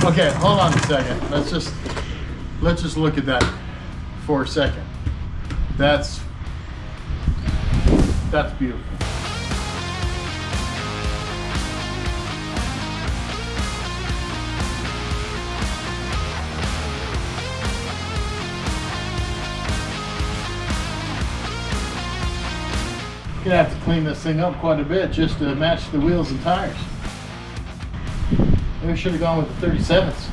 Okay, hold on a second. Let's just look at that for a second. That's beautiful. Gonna have to clean this thing up quite a bit just to match the wheels and tires. Maybe I should have gone with the 37s.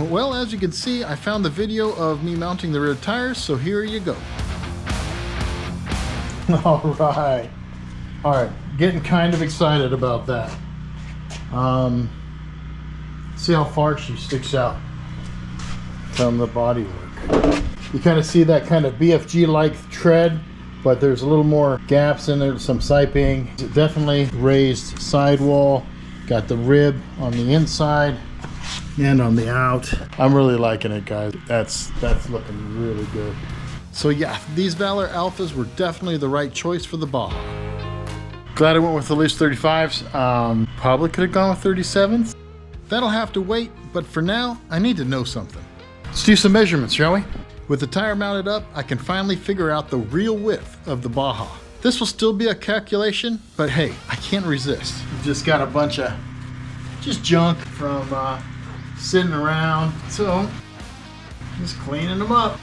Well, as you can see, I found the video of me mounting the rear tires, so here you go. All right, getting kind of excited about that. See how far she sticks out from the bodywork. You kind of see that kind of BFG-like tread, but there's a little more gaps in there, some siping. Definitely raised sidewall. Got the rib on the inside and on the out. I'm really liking it, guys. That's looking really good. So yeah, these Valor Alphas were definitely the right choice for the Baja. Glad I went with the loose 35s. Probably could have gone with 37s. That'll have to wait, but for now, I need to know something. Let's do some measurements, shall we? With the tire mounted up, I can finally figure out the real width of the Baja. This will still be a calculation, but hey, I can't resist. Just got a bunch of just junk from sitting around, so just cleaning them up.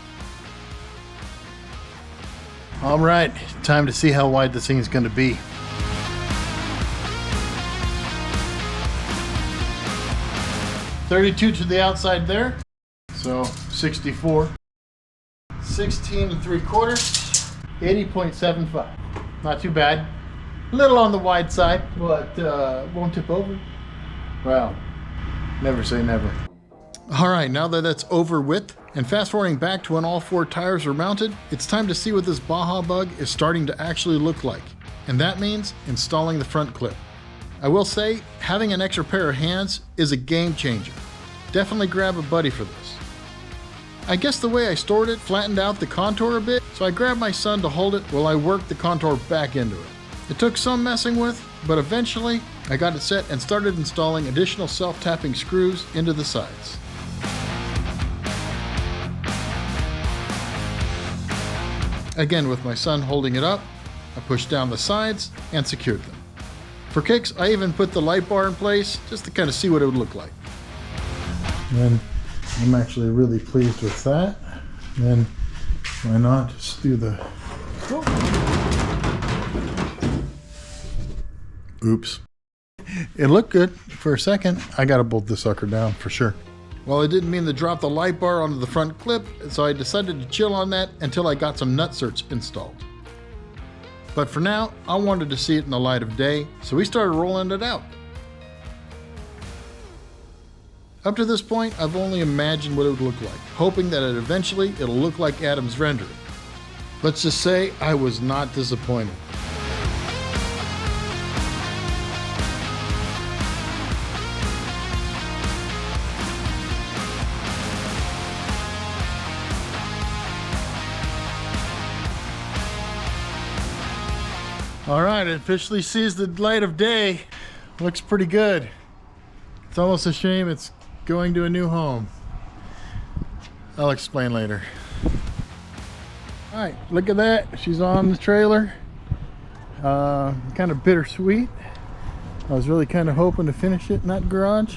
All right, time to see how wide this thing is going to be. .32 to the outside there, so 64. 16 3/4, 80.75. Not too bad. A little on the wide side, but won't tip over. Well, never say never. All right, now that that's over width, and fast forwarding back to when all 4 tires are mounted, it's time to see what this Baja Bug is starting to actually look like. And that means installing the front clip. I will say, having an extra pair of hands is a game changer. Definitely grab a buddy for this. I guess the way I stored it flattened out the contour a bit, so I grabbed my son to hold it while I worked the contour back into it. It took some messing with, but eventually I got it set and started installing additional self-tapping screws into the sides. Again, with my son holding it up, I pushed down the sides and secured them. For kicks, I even put the light bar in place just to kind of see what it would look like. And I'm actually really pleased with that. And why not just do the... Oops. It looked good for a second. I gotta bolt this sucker down for sure. Well, I didn't mean to drop the light bar onto the front clip, so I decided to chill on that until I got some nut certs installed. But for now, I wanted to see it in the light of day, so we started rolling it out. Up to this point, I've only imagined what it would look like, hoping that eventually it'll look like Adam's rendering. Let's just say I was not disappointed. All right, it officially sees the light of day. Looks pretty good. It's almost a shame it's going to a new home. I'll explain later. All right, look at that. She's on the trailer. Kind of bittersweet. I was really kind of hoping to finish it in that garage.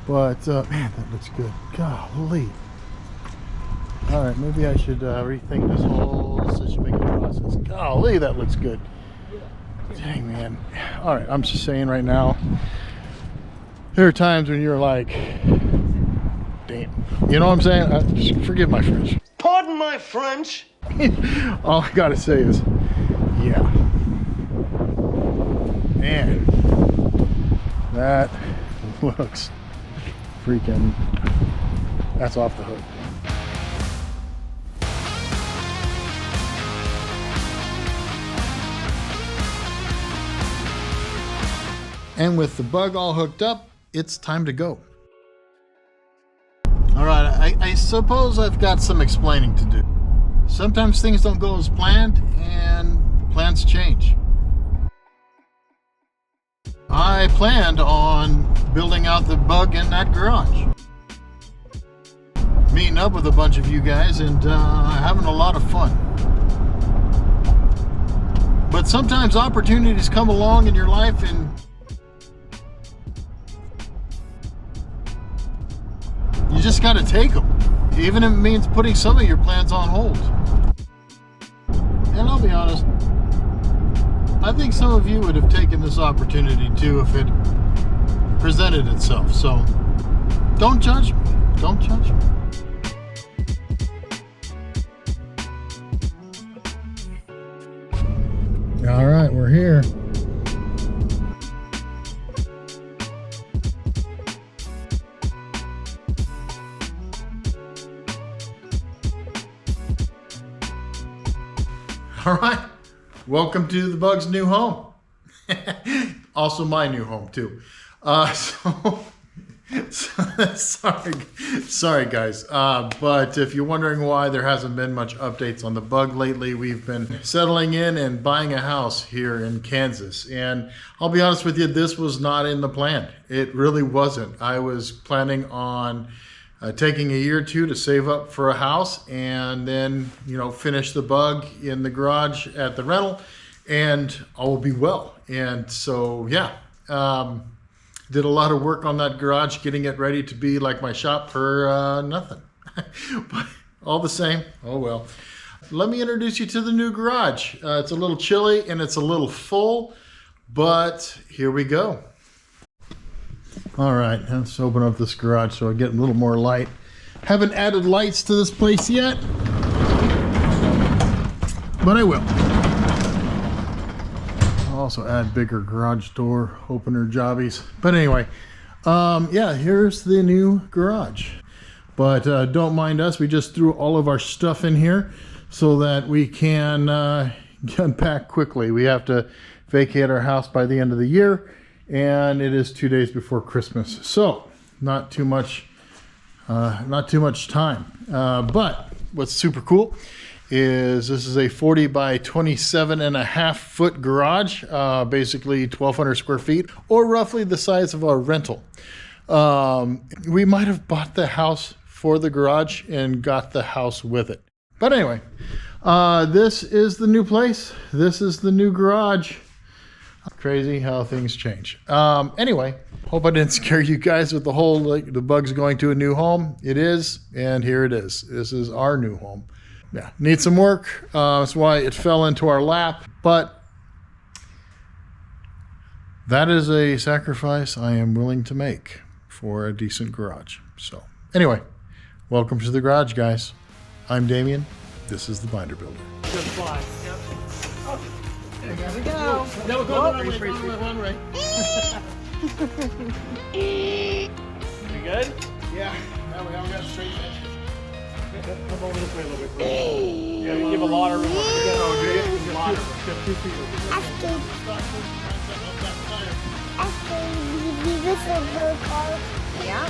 But man, that looks good. Golly. All right, maybe I should rethink this whole decision-making process. Golly, that looks good. Dang, man. All right, I'm just saying right now, there are times when you're like, damn. You know what I'm saying? Just forgive my French. Pardon my French? All I gotta say is, yeah. Man, that looks freaking, that's off the hook. And with the bug all hooked up, it's time to go. All right, I suppose I've got some explaining to do. Sometimes things don't go as planned, and plans change. I planned on building out the Bug in that garage. Meeting up with a bunch of you guys and having a lot of fun. But sometimes opportunities come along in your life and you just got to take them, even if it means putting some of your plans on hold. And I'll be honest, I think some of you would have taken this opportunity too if it presented itself. So don't judge me. Don't judge me. All right, we're here. All right, welcome to the Bug's new home. Also my new home too. Sorry guys, but if you're wondering why there hasn't been much updates on the Bug lately, we've been settling in and buying a house here in Kansas. And I'll be honest with you, this was not in the plan. It really wasn't. I was planning on taking a year or two to save up for a house and then, you know, finish the Bug in the garage at the rental and all will be well. And so, yeah, did a lot of work on that garage, getting it ready to be like my shop for nothing. But all the same, oh well. Let me introduce you to the new garage. It's a little chilly and it's a little full, but here we go. All right, let's open up this garage so I get a little more light. Haven't added lights to this place yet, but I will. I'll also add bigger garage door opener jobbies. But anyway, yeah, here's the new garage. But don't mind us, we just threw all of our stuff in here so that we can unpack quickly. We have to vacate our house by the end of the year, and it is 2 days before Christmas, so not too much time. But what's super cool is this is a 40 by 27 and a half foot garage, basically 1,200 square feet, or roughly the size of our rental. We might have bought the house for the garage and got the house with it. But anyway, this is the new place. This is the new garage. Crazy how things change. Anyway, hope I didn't scare you guys with the whole, like, the Bug's going to a new home. It is, and here it is. This is our new home. Yeah, needs some work. That's why it fell into our lap, but that is a sacrifice I am willing to make for a decent garage. So anyway, welcome to the garage, guys. I'm Damien. This is the Binder Builder. Good fly. Yep. Oh, there we go. No, go one way. We good? Yeah, now we haven't got straight edge. Come over this way a little bit. Yeah, you give a lot of room. Oh, do you? Lot of room. 2 feet. Asking, this is the car. Yeah.